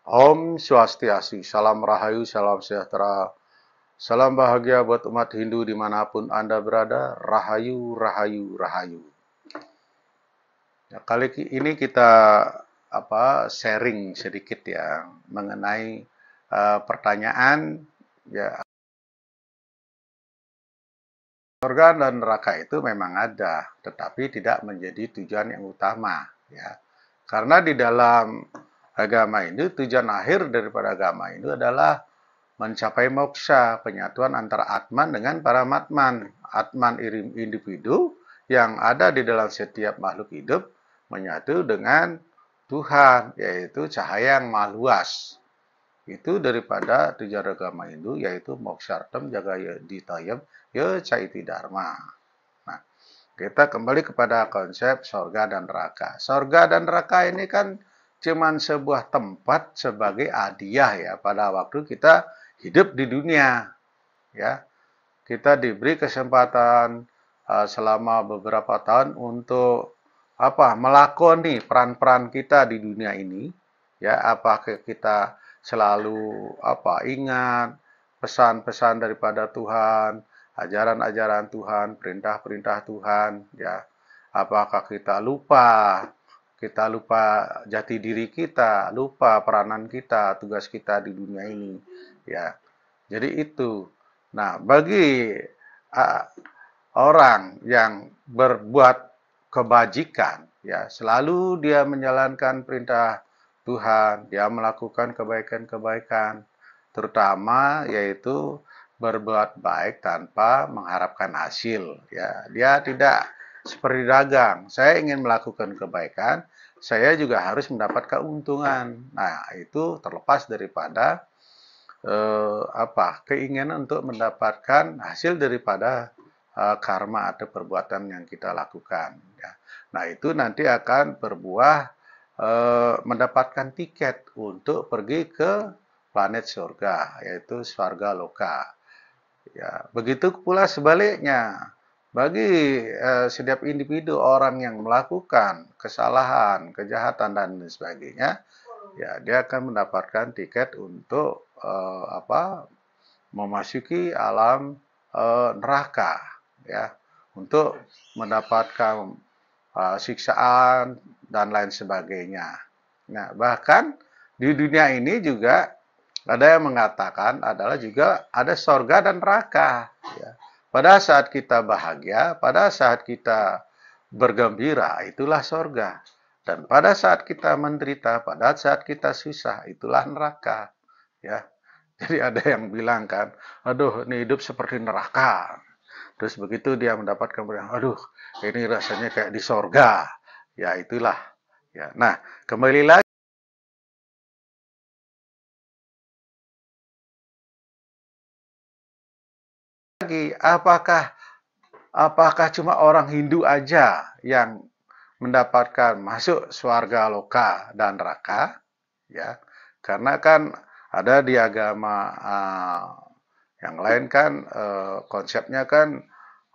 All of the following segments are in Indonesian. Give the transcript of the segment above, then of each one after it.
Om Swastiastu, salam rahayu, salam sejahtera, salam bahagia buat umat Hindu dimanapun Anda berada, rahayu, rahayu, rahayu. Ya, kali ini kita sharing sedikit ya mengenai pertanyaan ya surga dan neraka itu memang ada, tetapi tidak menjadi tujuan yang utama ya. Karena di dalam agama Hindu tujuan akhir daripada agama Hindu adalah mencapai moksha, penyatuan antara Atman dengan Paramatman. Atman individu yang ada di dalam setiap makhluk hidup menyatu dengan Tuhan, yaitu cahaya yang maha luas. Itu daripada tujuan agama Hindu, yaitu mokshartam jagaya ditayam ya caiti dharma. Nah, kita kembali kepada konsep sorga dan neraka. Sorga dan neraka ini kan cuman sebuah tempat sebagai hadiah ya pada waktu kita hidup di dunia ya. Kita diberi kesempatan selama beberapa tahun untuk melakoni peran-peran kita di dunia ini ya. Apakah kita selalu ingat pesan-pesan daripada Tuhan, ajaran-ajaran Tuhan, perintah-perintah Tuhan ya. Apakah kita lupa jati diri kita, lupa peranan kita, tugas kita di dunia ini ya. Jadi itu. Nah, bagi orang yang berbuat kebajikan ya, selalu dia menjalankan perintah Tuhan, dia melakukan kebaikan-kebaikan, terutama yaitu berbuat baik tanpa mengharapkan hasil ya. Dia tidak seperti dagang. Saya ingin melakukan kebaikan, saya juga harus mendapat keuntungan. Nah, itu terlepas daripada keinginan untuk mendapatkan hasil daripada karma atau perbuatan yang kita lakukan ya. Nah, itu nanti akan berbuah mendapatkan tiket untuk pergi ke planet surga, yaitu Swarga Loka. Ya, begitu pula sebaliknya. Bagi setiap individu orang yang melakukan kesalahan, kejahatan dan sebagainya, ya dia akan mendapatkan tiket untuk memasuki alam neraka ya, untuk mendapatkan siksaan dan lain sebagainya. Nah, bahkan di dunia ini juga ada yang mengatakan adalah juga ada sorga dan neraka ya. Pada saat kita bahagia, pada saat kita bergembira, itulah sorga. Dan pada saat kita menderita, pada saat kita susah, itulah neraka ya. Jadi ada yang bilang kan, aduh ini hidup seperti neraka. Terus begitu dia mendapatkan kemudian, aduh ini rasanya kayak di sorga. Ya itulah. Ya. Nah, kembali lagi apakah apakah cuma orang Hindu aja yang mendapatkan masuk swarga loka dan neraka? Ya, karena kan ada di agama yang lain kan konsepnya kan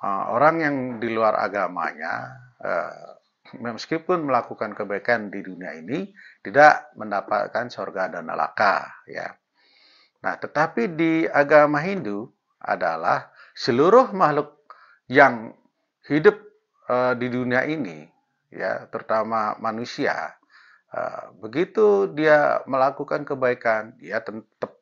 orang yang di luar agamanya meskipun melakukan kebaikan di dunia ini tidak mendapatkan surga dan neraka ya. Nah, tetapi di agama Hindu adalah seluruh makhluk yang hidup di dunia ini ya, terutama manusia, begitu dia melakukan kebaikan, dia tetap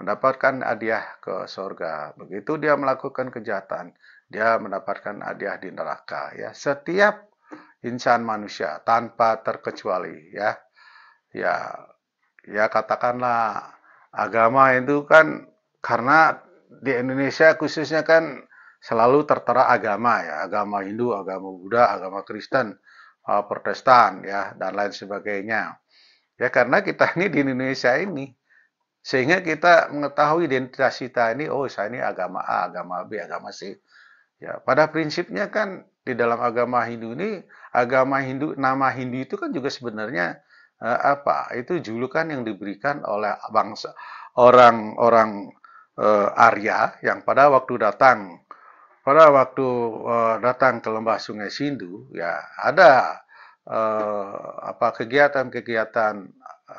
mendapatkan hadiah ke surga. Begitu dia melakukan kejahatan, dia mendapatkan hadiah di neraka ya. Setiap insan manusia tanpa terkecuali ya. Ya, ya katakanlah agama itu kan karena di Indonesia khususnya kan selalu tertera agama ya, agama Hindu, agama Buddha, agama Kristen, Protestan ya dan lain sebagainya. Ya karena kita ini di Indonesia ini sehingga kita mengetahui identitas kita ini, oh saya ini agama A, agama B, agama C. Ya, pada prinsipnya kan di dalam agama Hindu ini, agama Hindu, nama Hindu itu kan juga sebenarnya itu julukan yang diberikan oleh bangsa orang-orang Arya yang pada waktu datang ke lembah Sungai Sindu ya ada kegiatan-kegiatan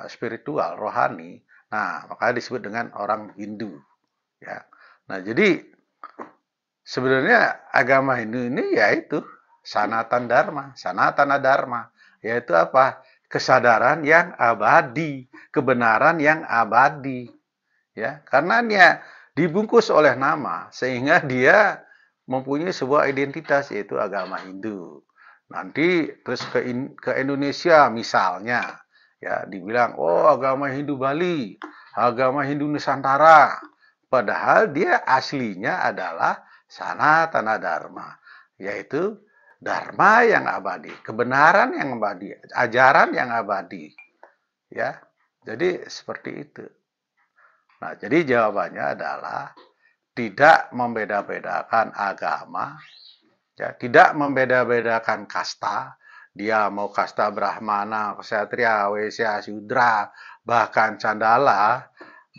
spiritual, rohani. Nah, makanya disebut dengan orang Hindu, ya. Nah, jadi sebenarnya agama Hindu ini yaitu Sanatana Dharma, yaitu apa? Kesadaran yang abadi, kebenaran yang abadi, ya. Karena dia dibungkus oleh nama sehingga dia mempunyai sebuah identitas yaitu agama Hindu. Nanti terus ke Indonesia misalnya, ya dibilang oh agama Hindu Bali, agama Hindu Nusantara, padahal dia aslinya adalah Sanatana Dharma, yaitu Dharma yang abadi, kebenaran yang abadi, ajaran yang abadi, ya. Jadi seperti itu. Nah, jadi jawabannya adalah tidak membeda-bedakan agama, ya, tidak membeda-bedakan kasta. Dia mau kasta Brahmana, Ksatria, Waisya, Sudra, bahkan Candala,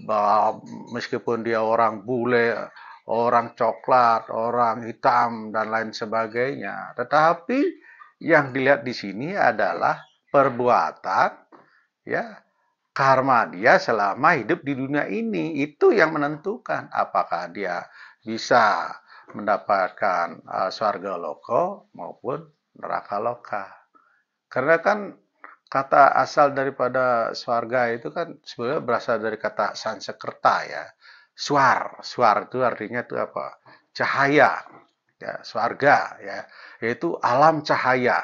bahwa meskipun dia orang bule, orang coklat, orang hitam, dan lain sebagainya. Tetapi yang dilihat di sini adalah perbuatan, ya, karma dia selama hidup di dunia ini. Itu yang menentukan apakah dia bisa mendapatkan swarga loko maupun neraka loka. Karena kan kata asal daripada swarga itu kan sebenarnya berasal dari kata Sanskerta, ya. Swar itu artinya itu apa? Cahaya, ya, swarga, ya, yaitu alam cahaya,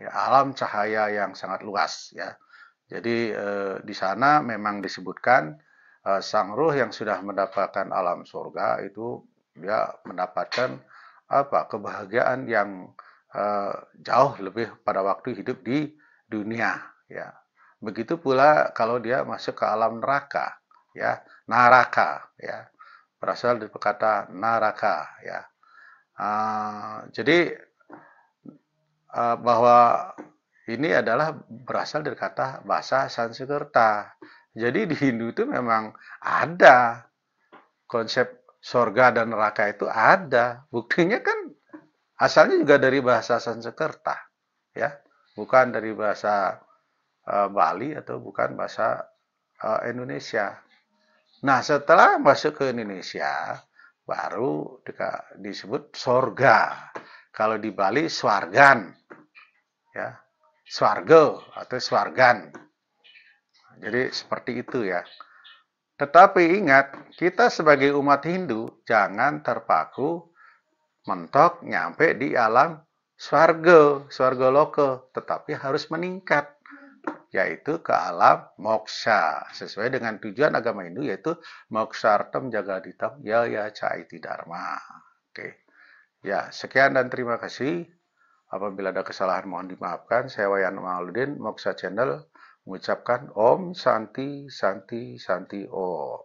ya, alam cahaya yang sangat luas, ya. Jadi di sana memang disebutkan sang ruh yang sudah mendapatkan alam surga itu dia mendapatkan apa kebahagiaan yang jauh lebih pada waktu hidup di dunia, ya. Begitu pula kalau dia masuk ke alam neraka, ya, naraka, ya, berasal dari kata naraka, ya. Jadi bahwa ini adalah berasal dari kata bahasa Sanskerta. Jadi di Hindu itu memang ada konsep sorga dan neraka itu ada. Buktinya kan asalnya juga dari bahasa Sanskerta, ya, bukan dari bahasa Bali atau bukan bahasa Indonesia. Nah, setelah masuk ke Indonesia, baru disebut sorga. Kalau di Bali, swargan, ya, swargo atau swargan. Jadi seperti itu, ya. Tetapi ingat, kita sebagai umat Hindu jangan terpaku mentok nyampe di alam swarga loka, tetapi harus meningkat, yaitu ke alam moksha sesuai dengan tujuan agama Hindu, yaitu mokshartam jagaditam yaya caiti dharma. Oke. Ya, sekian dan terima kasih. Apabila ada kesalahan mohon dimaafkan. Saya Wayan Mauludin, Moksha Channel mengucapkan Om Santi Santi Santi Om.